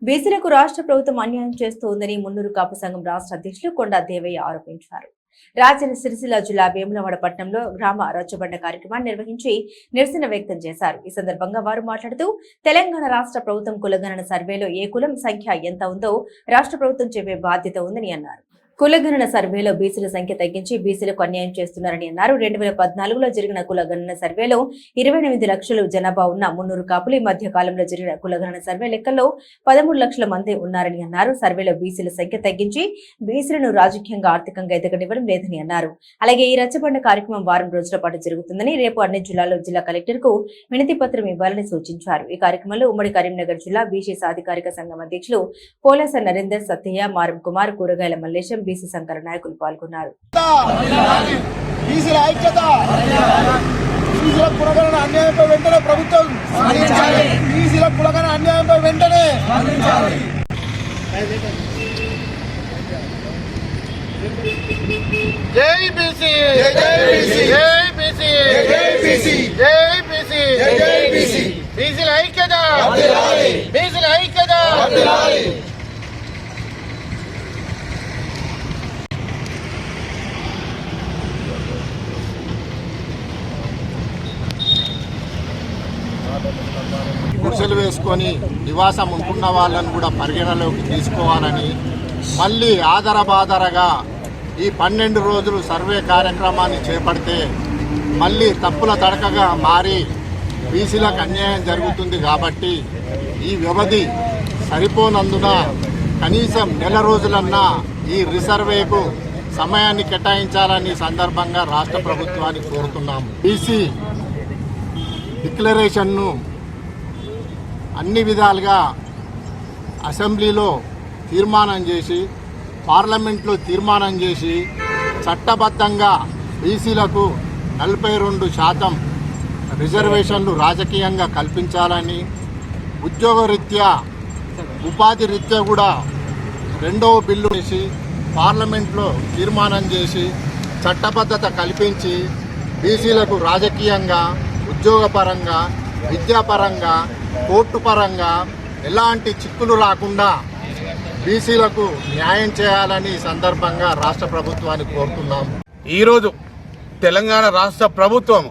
బీసీలకు రాష్ట్ర ప్రభుత్వం అన్యాయం చేస్తోందని మున్నూరు కాపు సంఘం రాష్ట్ర అధ్యక్షులు కొండా దేవయ్య ఆరోపించారు. రాజన్న సిరిసిల్ల జిల్లా వేములవాడ పట్టణంలో గ్రామ రచ్చబండ కార్యక్రమాన్ని నిర్వహించి నిరసన వ్యక్తం చేశారు. ఈ సందర్భంగా వారు మాట్లాడుతూ తెలంగాణ రాష్ట్ర ప్రభుత్వం కులగణన సర్వేలో ఏ కులం సంఖ్య ఎంత ఉందో రాష్ట్ర ప్రభుత్వం చెప్పే బాధ్యత ఉందని అన్నారు. కులగణన సర్వేలో బీసీల సంఖ్య తగ్గించి బీసీలకు అన్యాయం చేస్తున్నారని అన్నారు. 2014లో జరిగిన కులగణన సర్వేలో 28 లక్షల జనాభా ఉన్న మున్నూరు కాపులు ఈ మధ్య కాలంలో జరిగిన కులగణన సర్వే లెక్కల్లో 13 లక్షల మంది ఉన్నారని అన్నారు. సర్వేలో బీసీల సంఖ్య తగ్గించి బీసీలను రాజకీయంగా ఆర్థికంగా ఎదగనివ్వడం లేదని అన్నారు. అలాగే ఈ రచ్చబండ కార్యక్రమం వారం రోజుల పాటు జరుగుతుందని, రేపు అన్ని జిల్లాల్లో జిల్లా కలెక్టర్ కు వినతి పత్రం ఇవ్వాలని సూచించారు. ఈ కార్యక్రమంలో ఉమ్మడి కరీంనగర్ జిల్లా బీసీ సాధికారిక సంఘం అధ్యక్షులు పోలాస నరేందర్, సత్తయ్య, మారం కుమార్, కూరగాయల మల్లేశం, బీసీ సంఘాల నాయకులు పాల్గొన్నారు. జై బీసీ, జై బీసీ, జై బీసీ, జై బీసీ, జై బీసీ, జై బీసీ, బీసీల ఐక్యత, బీసీల ఐక్యత. గుడిసెలు వేసుకొని నివాసం ఉంటున్న వాళ్ళని కూడా పరిగణలోకి తీసుకోవాలని, మళ్ళీ ఆదరబాదరగా ఈ 12 రోజులు సర్వే కార్యక్రమాన్ని చేపడితే మళ్ళీ తప్పుల తడకగా మారి బీసీలకు అన్యాయం జరుగుతుంది. కాబట్టి ఈ వ్యవధి సరిపోనందున కనీసం నెల రోజులన్నా ఈ రిసర్వేకు సమయాన్ని కేటాయించాలని సందర్భంగా రాష్ట్ర ప్రభుత్వాన్ని కోరుతున్నాము. బీసీ డిక్లరేషన్ను అన్ని విధాలుగా అసెంబ్లీలో తీర్మానం చేసి, పార్లమెంట్లో తీర్మానం చేసి, చట్టబద్ధంగా బీసీలకు 42% రిజర్వేషన్లు రాజకీయంగా కల్పించాలని, ఉద్యోగరీత్యా ఉపాధి రీత్యా కూడా 2వ బిల్లు చేసి పార్లమెంట్లో తీర్మానం చేసి చట్టబద్ధత కల్పించి బీసీలకు రాజకీయంగా, ఉద్యోగపరంగా, విద్యాపరంగా, కోర్టు పరంగా ఎలాంటి చిక్కులు రాకుండా బీసీలకు న్యాయం చేయాలని సందర్భంగా రాష్ట్ర ప్రభుత్వాన్ని కోరుతున్నాము. ఈరోజు తెలంగాణ రాష్ట్ర ప్రభుత్వం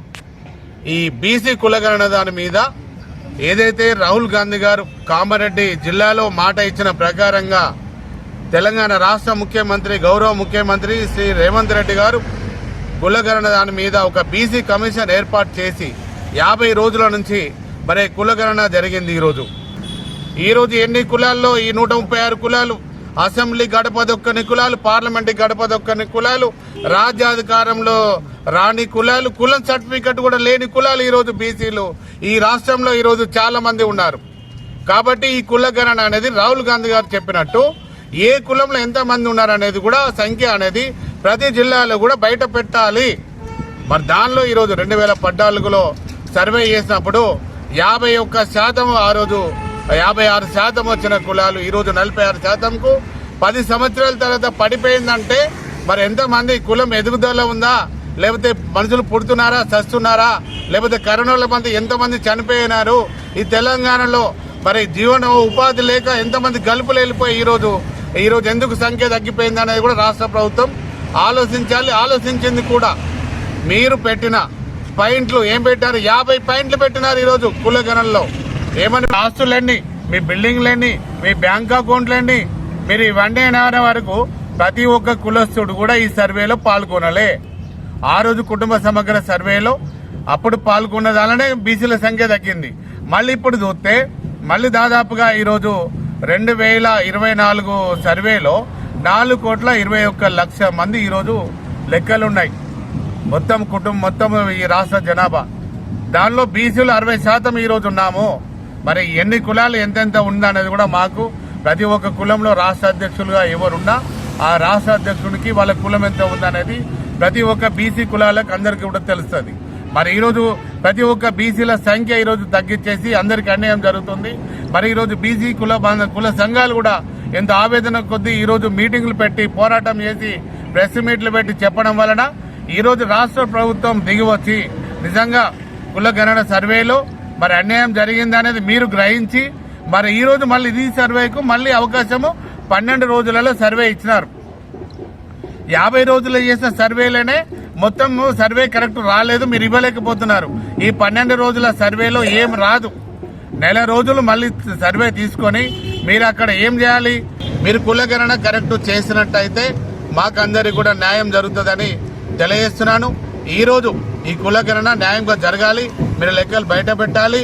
ఈ బీసీ కులగణన దాని మీద ఏదైతే రాహుల్ గాంధీ గారు కామారెడ్డి జిల్లాలో మాట ఇచ్చిన ప్రకారంగా తెలంగాణ రాష్ట్ర ముఖ్యమంత్రి, గౌరవ ముఖ్యమంత్రి శ్రీ రేవంత్ రెడ్డి గారు కులగణన దాని మీద ఒక బీసీ కమిషన్ ఏర్పాటు చేసి 50 రోజుల నుంచి మరి కులగణన జరిగింది. ఈరోజు ఎన్ని కులాల్లో ఈ 136 కులాలు, అసెంబ్లీ గడపదొక్కని కులాలు, పార్లమెంట్ గడపదొక్కని కులాలు, రాజ్యాధికారంలో రాని కులాలు, కులం సర్టిఫికెట్ కూడా లేని కులాలు ఈరోజు బీసీలు ఈ రాష్ట్రంలో ఈరోజు చాలా మంది ఉన్నారు. కాబట్టి ఈ కులగణన అనేది రాహుల్ గాంధీ గారు చెప్పినట్టు ఏ కులంలో ఎంతమంది ఉన్నారనేది కూడా సంఖ్య అనేది ప్రతి జిల్లాలో కూడా బయట పెట్టాలి. మరి దానిలో ఈరోజు 2014లో సర్వే చేసినప్పుడు 51%, ఆ రోజు 56% వచ్చిన కులాలు ఈరోజు 46%కు 10 సంవత్సరాల తర్వాత పడిపోయిందంటే మరి ఎంతమంది కులం ఎదుగుదల ఉందా, లేకపోతే మనుషులు పుడుతున్నారా, చస్తున్నారా, లేకపోతే కరోనాల మంది ఎంతమంది చనిపోయినారు, ఈ తెలంగాణలో మరి జీవన ఉపాధి లేక ఎంతమంది గలుపులు వెళ్ళిపోయి ఈరోజు ఎందుకు సంఖ్య తగ్గిపోయింది అనేది కూడా రాష్ట్ర ప్రభుత్వం ఆలోచించాలి. ఆలోచించింది కూడా. మీరు పెట్టిన పాయింట్లు ఏం పెట్టారు? 50 పాయింట్లు పెట్టినారు ఈరోజు కులగణనలో. ఏమని ఆస్తులన్నీ, మీ బిల్డింగ్లన్నీ, మీ బ్యాంక్ అకౌంట్లన్నీ, మీరు ఇవన్నీ అయిన వరకు ప్రతి ఒక్క కులస్తుడు కూడా ఈ సర్వేలో పాల్గొనలే. ఆ రోజు కుటుంబ సమగ్ర సర్వేలో అప్పుడు పాల్గొన్న దానినే బీసీల సంఖ్య తగ్గింది. మళ్ళీ ఇప్పుడు చూస్తే మళ్ళీ దాదాపుగా ఈరోజు 2024 సర్వేలో 4,21,00,000 మంది ఈరోజు లెక్కలున్నాయి. మొత్తం ఈ రాష్ట్ర జనాభా, దానిలో బీసీలు 60% ఈరోజు ఉన్నాము. మరి ఎన్ని కులాలు ఎంతెంత ఉందనేది కూడా మాకు ప్రతి ఒక్క కులంలో రాష్ట్ర అధ్యక్షులుగా ఎవరున్నా ఆ రాష్ట్ర అధ్యక్షుడికి వాళ్ళ కులం ఎంత ఉందనేది ప్రతి ఒక్క బీసీ కులాలకు అందరికీ కూడా తెలుస్తుంది. మరి ఈరోజు ప్రతి ఒక్క బీసీల సంఖ్య ఈరోజు తగ్గించేసి అందరికీ అన్యాయం జరుగుతుంది. మరి ఈరోజు బీసీ కుల సంఘాలు కూడా ఎంత ఆవేదన కొద్దీ ఈరోజు మీటింగులు పెట్టి, పోరాటం చేసి, ప్రెస్ మీట్లు పెట్టి చెప్పడం వలన ఈరోజు రాష్ట్ర ప్రభుత్వం దిగివచ్చి నిజంగా కులగణన సర్వేలో మరి అన్యాయం జరిగిందనేది మీరు గ్రహించి మరి ఈ రోజు మళ్ళీ ఈ సర్వేకు మళ్ళీ అవకాశము 12 రోజులలో సర్వే ఇచ్చినారు. 50 రోజులు చేసిన సర్వేలోనే మొత్తం సర్వే కరెక్ట్ రాలేదు, మీరు ఇవ్వలేకపోతున్నారు. ఈ 12 రోజుల సర్వేలో ఏం రాదు. నెల రోజులు మళ్ళీ సర్వే తీసుకొని మీరు అక్కడ ఏం చేయాలి? మీరు కులగణన కరెక్ట్ చేసినట్టయితే మాకందరికి కూడా న్యాయం జరుగుతుందని తెలియజేస్తున్నాను. ఈరోజు ఈ కులగణన న్యాయంగా జరగాలి, మీరు లెక్కలు బయట పెట్టాలి.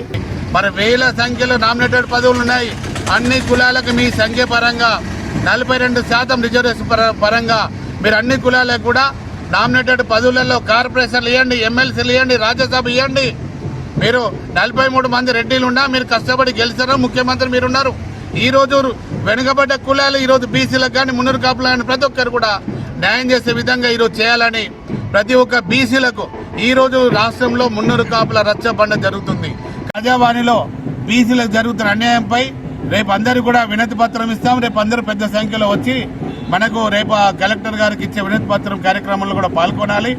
మరి వేల సంఖ్యలో నామినేటెడ్ పదవులు ఉన్నాయి. అన్ని కులాలకు మీ సంఖ్య పరంగా 42% రిజర్వేషన్ పరంగా మీరు అన్ని కులాలకు కూడా నామినేటెడ్ పదవులలో కార్పొరేషన్లు ఇవ్వండి, ఎమ్మెల్సీలు ఇవ్వండి, రాజ్యసభ ఇవ్వండి. మీరు 43 మంది రెడ్డిలు ఉన్నా మీరు కష్టపడి గెలిచారు, ముఖ్యమంత్రి మీరున్నారు. ఈ రోజు వెనుకబడ్డ కులాలు ఈరోజు బీసీలకు కానీ మున్నూరు కాపులు కానీ ప్రతి ఒక్కరు కూడా న్యాయం చేసే విధంగా ఈరోజు చేయాలని ప్రతి ఒక్క బీసీలకు ఈరోజు రాష్ట్రంలో మున్నూరు కాపుల రచ్చబండ జరుగుతుంది. ప్రజావాణిలో బీసీలకు జరుగుతున్న అన్యాయంపై రేపు అందరూ కూడా వినతి పత్రం ఇస్తాం. రేపు అందరూ పెద్ద సంఖ్యలో వచ్చి మనకు రేపు కలెక్టర్ గారికి ఇచ్చే వినతి పత్రం కార్యక్రమంలో కూడా పాల్గొనాలి.